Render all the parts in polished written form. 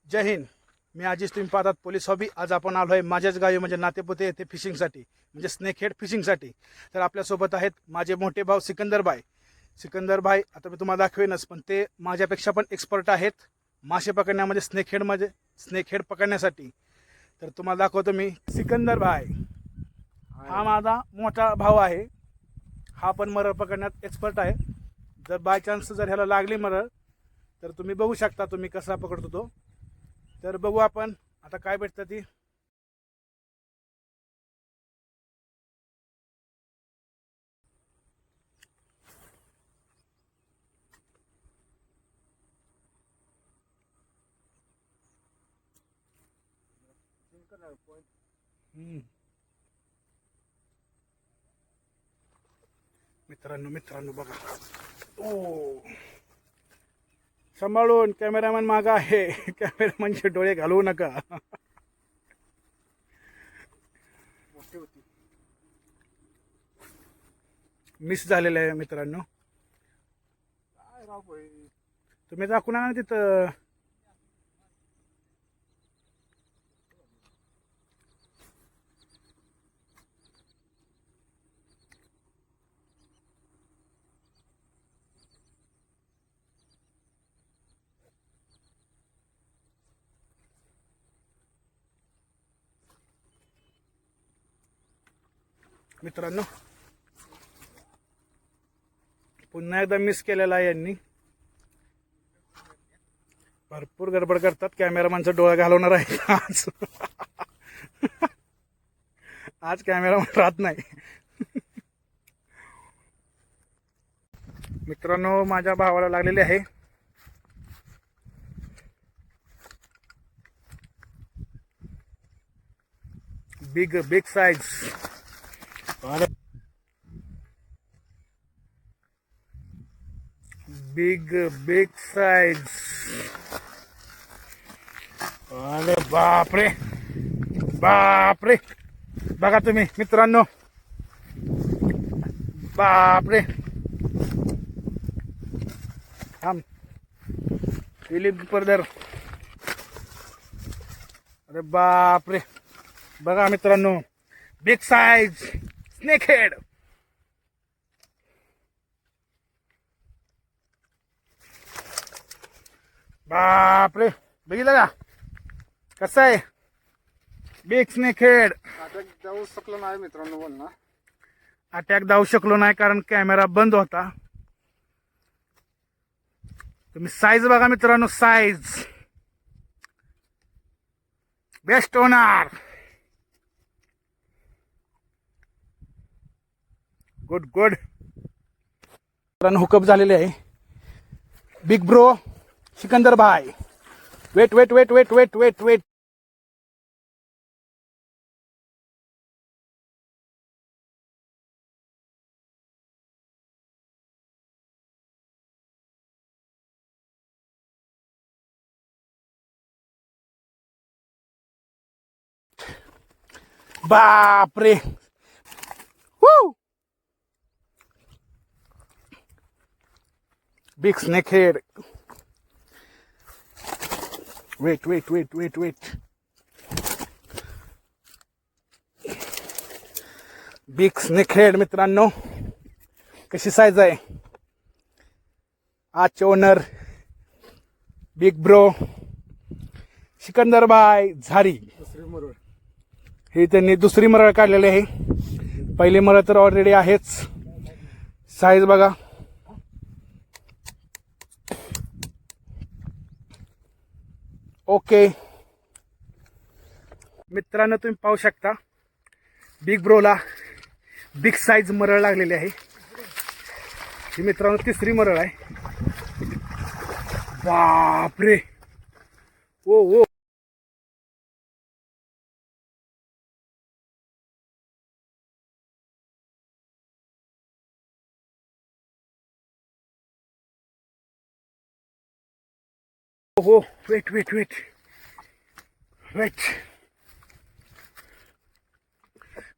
जय हिंद. मी आजीच, तुम्ही पाहतात police hobby. आज आपण आलो आहे माझ्याच गावी म्हणजे नातेपुते येथे फिशिंगसाठी, म्हणजे स्नेकहेड फिशिंगसाठी. तर आपल्यासोबत आहेत माझे मोठे भाऊ सिकंदर भाई. आता मी तुम्हाला दाखवेनच, पण ते माझ्यापेक्षा पण एक्सपर्ट आहेत मासे पकडण्यामध्ये, स्नेकहेड पकडण्यासाठी. तर तुम्हाला दाखवतो मी. सिकंदर भाई हा माझा मोठा भाऊ आहे. हा पण मरळ पकडण्यात एक्सपर्ट आहे. जर बाय चान्स जर ह्याला लागली मरळ, तर तुम्ही बघू शकता तुम्ही कसा पकडतो तो. तर बघू आपण आता काय भेटतं ती. मित्रांनो बघा. ओ, सांभाळून. कॅमेरामॅन मागा आहे. कॅमेरामॅनचे डोळे घालवू नका. मिस झालेलं आहे मित्रांनो. तुम्ही दाखवू ना तिथं. मित्रांनो पुन्हा एकदा मिस केलेला आहे यांनी. भरपूर गडबड करतात. कॅमेरामॅनचा डोळा घालवणार आहे आज. आज कॅमेरामॅन राहत नाही. मित्रांनो माझ्या भावाला लागलेले आहे. Big size. Big size. अरे बापरे बापरे. बघा तुम्ही मित्रांनो. बापरे. थांब फिलिप परदर. अरे बापरे. बघा मित्रांनो, बिग साइज स्नेकहेड. बापरे. बघितलं का कसं आहे बिग स्नेकहेड. अटॅक जाऊ शकलो नाही मित्रांनो. बोल ना. अटॅक जाऊ शकलो नाही कारण कॅमेरा बंद होता. तुम्ही साईज बघा मित्रांनो. साईज बेस्ट होणार. गुड. हुकअप झालेले आहे. बिग ब्रो सिकंदर भाई. वेट. बापरे. Big snakehead. Wait. Big snakehead मित्रांनो. कशी साईज आहे. आजचे ओनर बिग ब्रो सिकंदर भाई झारी. दुसरी मरळ. हे त्यांनी दुसरी मरळ काढलेली आहे. पहिली मरळ तर ऑलरेडी आहेच. साईज बघा. ओके मित्रांनो, तुम्ही पाहू शकता बिग ब्रोला बिग साईज मरळ लागलेली आहे. ही मित्रांनो तिसरी मरळ आहे. बापरे. ओ हो. वेट.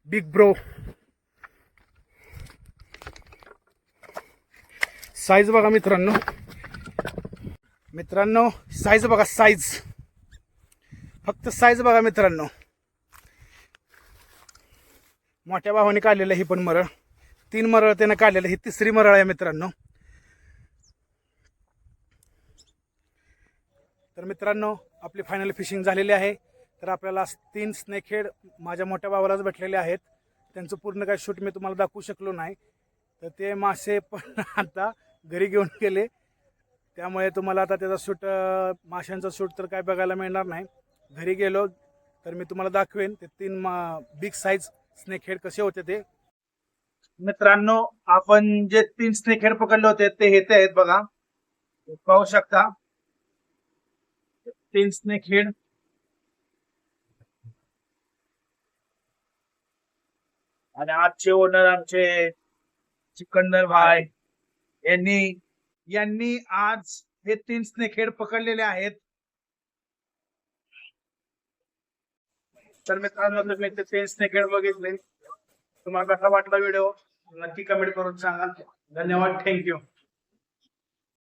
बिग ब्रो साईज बघा मित्रांनो. साईज बघा. साईज फक्त साईज बघा मित्रांनो, मोठ्या भावाने काढलेलं ही पण मरळ, 3 मरळ त्यानं काढलेलं, ही 3री मरळ आहे मित्रांनो. तर मित्रांनो आपली फायनल फिशिंग झालेली आहे. तर आपल्याला 3 स्नेकहेड माझ्या मोठ्या भावालाच भेटलेले आहेत. त्यांचं पूर्ण काही शूट मी तुम्हाला दाखवू शकलो नाही, तर ते मासे पण आता घरी घेऊन गेले. त्यामुळे तुम्हाला आता त्याचा शूट, माशांचा शूट तर काय बघायला मिळणार नाही. घरी गेलो तर मी तुम्हाला दाखवेन ते 3 बिग साईज स्नेकहेड कसे होते ते. मित्रांनो आपण जे 3 स्नेकहेड पकडले होते ते हे आहेत बघा, पाहू शकता 3 स्नेकहेड. आणि आजचे ओनर आमचे सिकंदर भाई यांनी आज हे 3 स्नेकहेड पकडलेले आहेत. तर मित्रांनो तुम्ही ते 3 स्नेकहेड बघितले, तुम्हाला कसा वाटला व्हिडिओ नक्की कमेंट करून सांगा. धन्यवाद, थँक्यू.